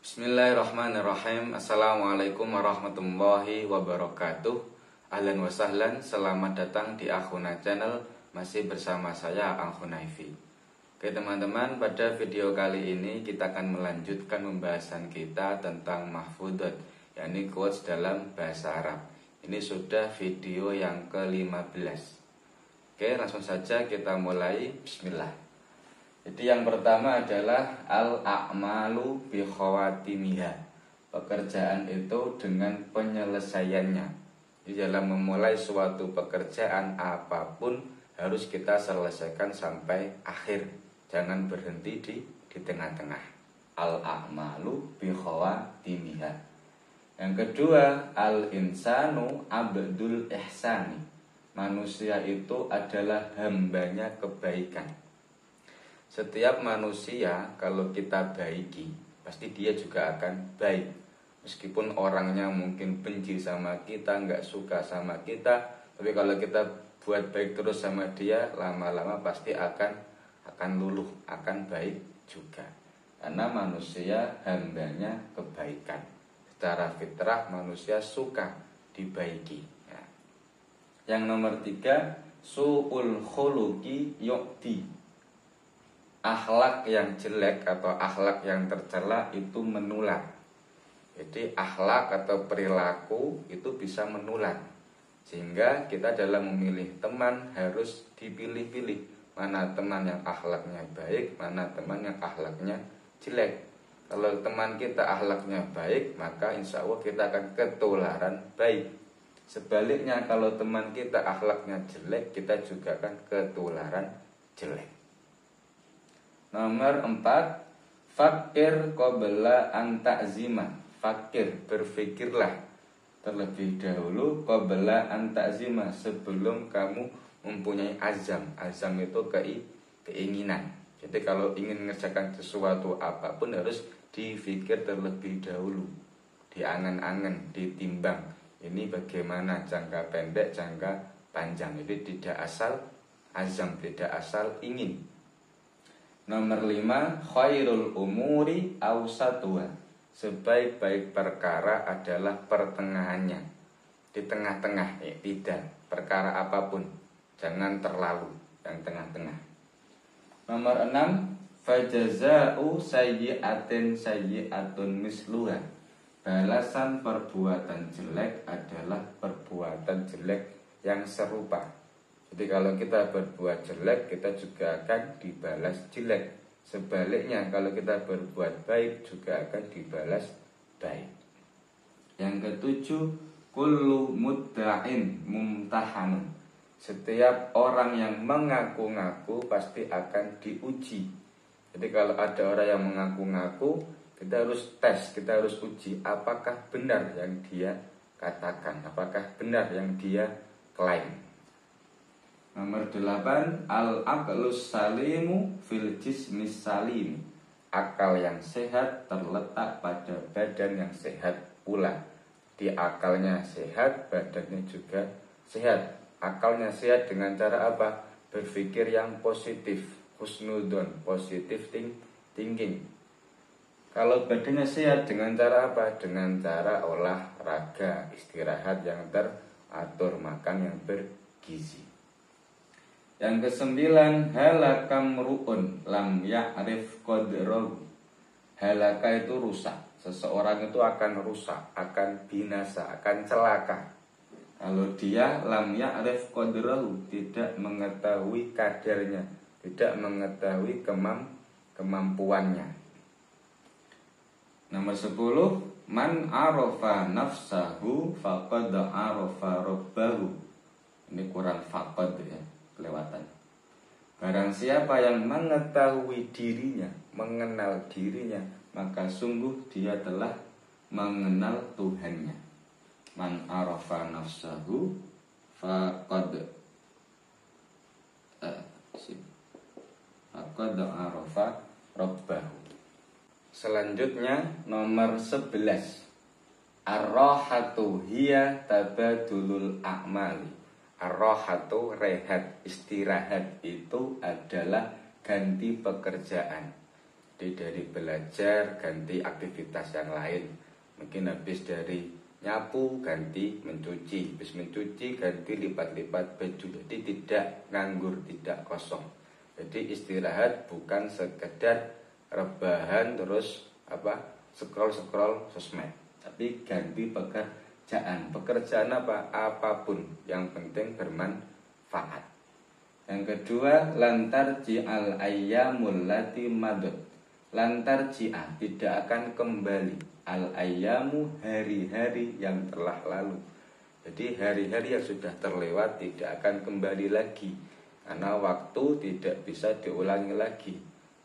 Bismillahirrahmanirrahim. Assalamualaikum warahmatullahi wabarakatuh. Ahlan wa sahlan. Selamat datang di Akhuna Channel. Masih bersama saya Al-Hunaifi. Oke teman-teman, pada video kali ini kita akan melanjutkan pembahasan kita tentang mahfudhat, yakni quotes dalam bahasa Arab. Ini sudah video yang ke-15. Oke, langsung saja kita mulai. Bismillah. Jadi yang pertama adalah al-a'malu bi khawatimiha. Pekerjaan itu dengan penyelesaiannya. Di dalam memulai suatu pekerjaan apapun harus kita selesaikan sampai akhir. Jangan berhenti di tengah-tengah. Al-a'malu bi khawatimiha. Yang kedua, al-insanu abdul ihsani. Manusia itu adalah hambanya kebaikan. Setiap manusia kalau kita baiki, pasti dia juga akan baik. Meskipun orangnya mungkin benci sama kita, nggak suka sama kita, tapi kalau kita buat baik terus sama dia, lama-lama pasti akan luluh, akan baik juga. Karena manusia hambanya kebaikan. Secara fitrah manusia suka dibaiki. Ya. Yang nomor 3, su'ul khuluqi yu'ti. Akhlak yang jelek atau akhlak yang tercela itu menular. Jadi akhlak atau perilaku itu bisa menular. Sehingga kita dalam memilih teman harus dipilih-pilih. Mana teman yang akhlaknya baik, mana teman yang akhlaknya jelek. Kalau teman kita akhlaknya baik, maka insya Allah kita akan ketularan baik. Sebaliknya kalau teman kita akhlaknya jelek, kita juga akan ketularan jelek. Nomor 4, fakir qabla an ta'zima. Fakir, berfikirlah terlebih dahulu qabla an ta'zima, sebelum kamu mempunyai azam. Azam itu keinginan. Jadi kalau ingin mengerjakan sesuatu apapun harus difikir terlebih dahulu, diangan-angan, ditimbang. Ini bagaimana jangka pendek, jangka panjang. Jadi tidak asal azam, tidak asal ingin. Nomor 5, khairul umuri awsatuha. Sebaik-baik perkara adalah pertengahannya. Di tengah-tengah, tidak. Perkara apapun, jangan terlalu, yang tengah-tengah. Nomor 6, fajaza'u sayyi'atin sayyi'atun misluha. Balasan perbuatan jelek adalah perbuatan jelek yang serupa. Jadi kalau kita berbuat jelek, kita juga akan dibalas jelek. Sebaliknya kalau kita berbuat baik, juga akan dibalas baik. Yang ketujuh, kullu mudda'in mumtahanun. Setiap orang yang mengaku-ngaku pasti akan diuji. Jadi kalau ada orang yang mengaku-ngaku, kita harus tes, kita harus uji apakah benar yang dia katakan, apakah benar yang dia klaim. Nomor 8, al-aqlus salimu fil jismis salim. Akal yang sehat terletak pada badan yang sehat pula. Di akalnya sehat, badannya juga sehat. Akalnya sehat dengan cara apa? Berpikir yang positif, husnudon, positive thinking. Kalau badannya sehat dengan cara apa? Dengan cara olahraga, istirahat yang teratur, makan yang bergizi. Yang ke-9, halakam ru'un lam ya'rif qadrahu. Halaka itu rusak. Seseorang itu akan rusak, akan binasa, akan celaka kalau dia lam ya'rif qadrahu, tidak mengetahui kadarnya, tidak mengetahui kemampuannya. Nomor 10, man arafa nafsahu faqad arafa rabbahu. Ini kurang faqad ya, kelewatan. Barang siapa yang mengetahui dirinya, mengenal dirinya, maka sungguh dia telah mengenal Tuhannya. Man arafa nafsahu faqad arafa rabbahu. Selanjutnya nomor 11, ar-rahatu hiya tabadulul a'mali. Ar-rahatu, rehat, istirahat itu adalah ganti pekerjaan. Jadi dari belajar ganti aktivitas yang lain. Mungkin habis dari nyapu ganti mencuci, habis mencuci ganti lipat-lipat baju. Jadi tidak nganggur, tidak kosong. Jadi istirahat bukan sekedar rebahan terus scroll sosmed, tapi ganti pekerjaan. Pekerjaan apa? Apapun, yang penting bermanfaat. Yang kedua, lantar ji'al ayyamul lati madot. Lantar ji'a, tidak akan kembali. Al ayyamu, hari-hari yang telah lalu. Jadi hari-hari yang sudah terlewat tidak akan kembali lagi, karena waktu tidak bisa diulangi lagi.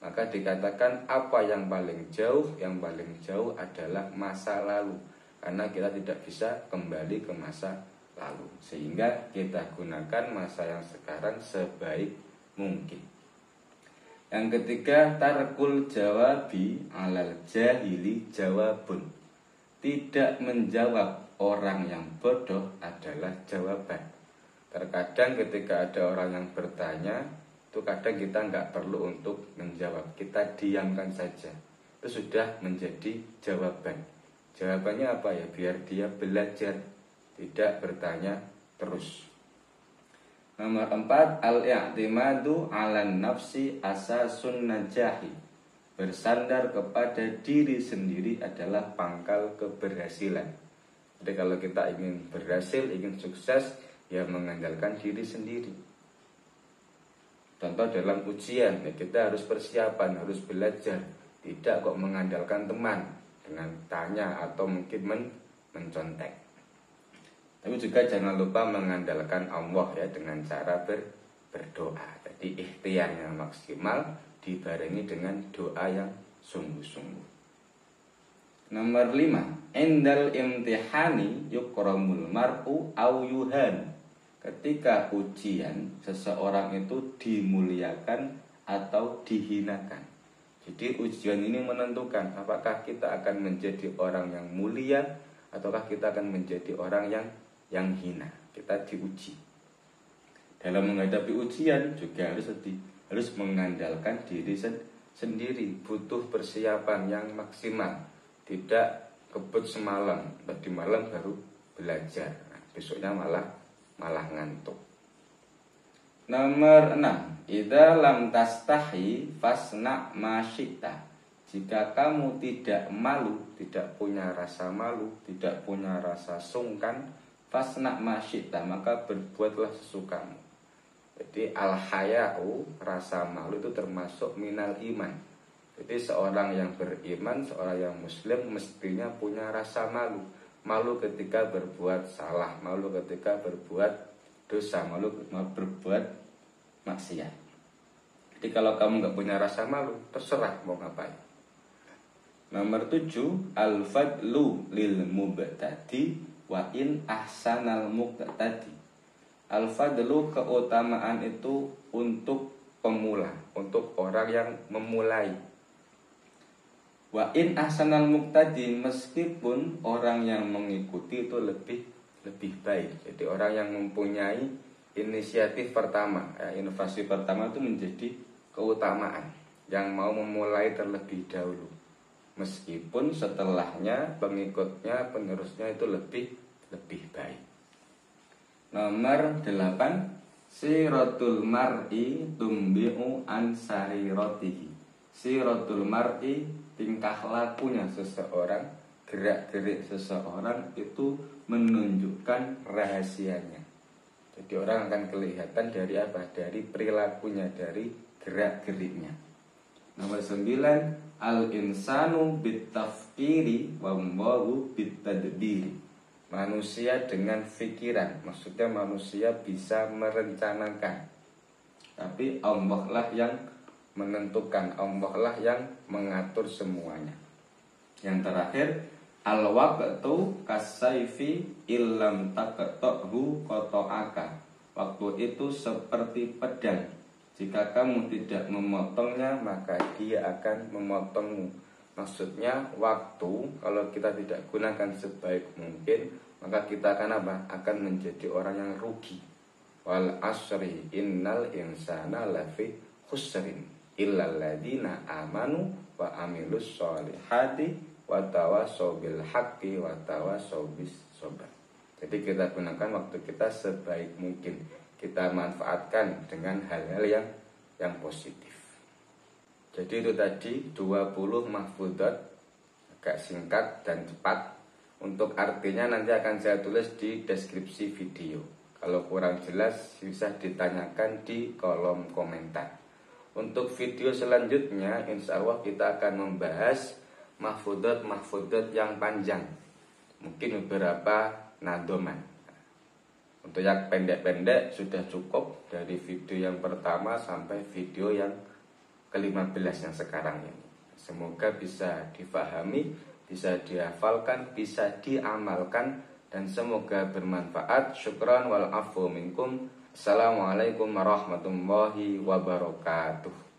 Maka dikatakan apa yang paling jauh? Yang paling jauh adalah masa lalu, karena kita tidak bisa kembali ke masa lalu. Sehingga kita gunakan masa yang sekarang sebaik mungkin. Yang ketiga, tarkul jawabi alal jahili jawabun. Tidak menjawab orang yang bodoh adalah jawaban. Terkadang ketika ada orang yang bertanya, itu kadang kita nggak perlu untuk menjawab, kita diamkan saja, itu sudah menjadi jawaban. Jawabannya apa ya? Biar dia belajar, tidak bertanya terus. Nomor 4, al-i'timadu 'alan nafsi asasun najahi. Bersandar kepada diri sendiri adalah pangkal keberhasilan. Jadi kalau kita ingin berhasil, ingin sukses, ya mengandalkan diri sendiri. Contoh dalam ujian, ya kita harus persiapan, harus belajar. Tidak kok mengandalkan teman dengan tanya atau mungkin mencontek. Tapi juga jangan lupa mengandalkan Allah ya dengan cara berdoa. Jadi ikhtiar yang maksimal dibarengi dengan doa yang sungguh-sungguh. Nomor 5, endal imtihani yukramul mar'u au yuhan. Ketika ujian, seseorang itu dimuliakan atau dihinakan. Jadi ujian ini menentukan apakah kita akan menjadi orang yang mulia ataukah kita akan menjadi orang yang hina. Kita diuji. Dalam menghadapi ujian juga harus mengandalkan diri sendiri. Butuh persiapan yang maksimal. Tidak kebut semalam, tadi malam baru belajar. Nah, besoknya malah ngantuk. Nomor 6, idza lam tastahi fasna ma syi'ta. Jika kamu tidak malu, tidak punya rasa malu, tidak punya rasa sungkan, fasna ma syi'ta, maka berbuatlah sesukamu. Jadi al-haya'u, rasa malu itu termasuk minal iman. Jadi seorang yang beriman, seorang yang muslim mestinya punya rasa malu. Malu ketika berbuat salah, malu ketika berbuat dosa, malu berbuat maksiat. Jadi kalau kamu nggak punya rasa malu, terserah mau ngapain. Nomor 7, al-fadlu lil mubtadi wa in ahsanal muqtadi. Al-fadlu, keutamaan itu untuk pemula, untuk orang yang memulai. Wa in ahsanal muqtadi, meskipun orang yang mengikuti itu lebih baik. Jadi orang yang mempunyai inisiatif pertama, inovasi pertama itu menjadi keutamaan. Yang mau memulai terlebih dahulu. Meskipun setelahnya pengikutnya, penerusnya itu lebih baik. Nomor 8, siratul mar'i tumbi'u an sariratihi. Siratul mar'i, tingkah lakunya seseorang, gerak-gerik seseorang itu menunjukkan rahasianya. Jadi orang akan kelihatan dari apa? Dari perilakunya, dari gerak-geriknya. Nomor 9, al-insanu bitafkiri wa Allahu bitadbiri. Manusia dengan pikiran, maksudnya manusia bisa merencanakan, tapi Allah lah yang menentukan, Allah lah yang mengatur semuanya. Yang terakhir, al-waqtu kasaifi illam taqta'hu qata'aka. Waktu itu seperti pedang, jika kamu tidak memotongnya maka dia akan memotongmu. Maksudnya waktu kalau kita tidak gunakan sebaik mungkin, maka kita akan apa? Akan menjadi orang yang rugi. Wal asri innal insana lafi khusrin illal ladzina amanu wa amilus sholihati wa tawassaw bil haqqi wa tawassaw bis sabr. Jadi kita gunakan waktu kita sebaik mungkin. Kita manfaatkan dengan hal-hal yang positif. Jadi itu tadi 20 mahfudhat, agak singkat dan cepat. Untuk artinya nanti akan saya tulis di deskripsi video. Kalau kurang jelas bisa ditanyakan di kolom komentar. Untuk video selanjutnya insya Allah kita akan membahas mahfudhat yang panjang. Mungkin beberapa nadoman. Untuk yang pendek-pendek sudah cukup dari video yang pertama sampai video yang ke-15 yang sekarang ini. Semoga bisa difahami, bisa dihafalkan, bisa diamalkan, dan semoga bermanfaat. Syukran wal afu minkum. Assalamualaikum warahmatullahi wabarakatuh.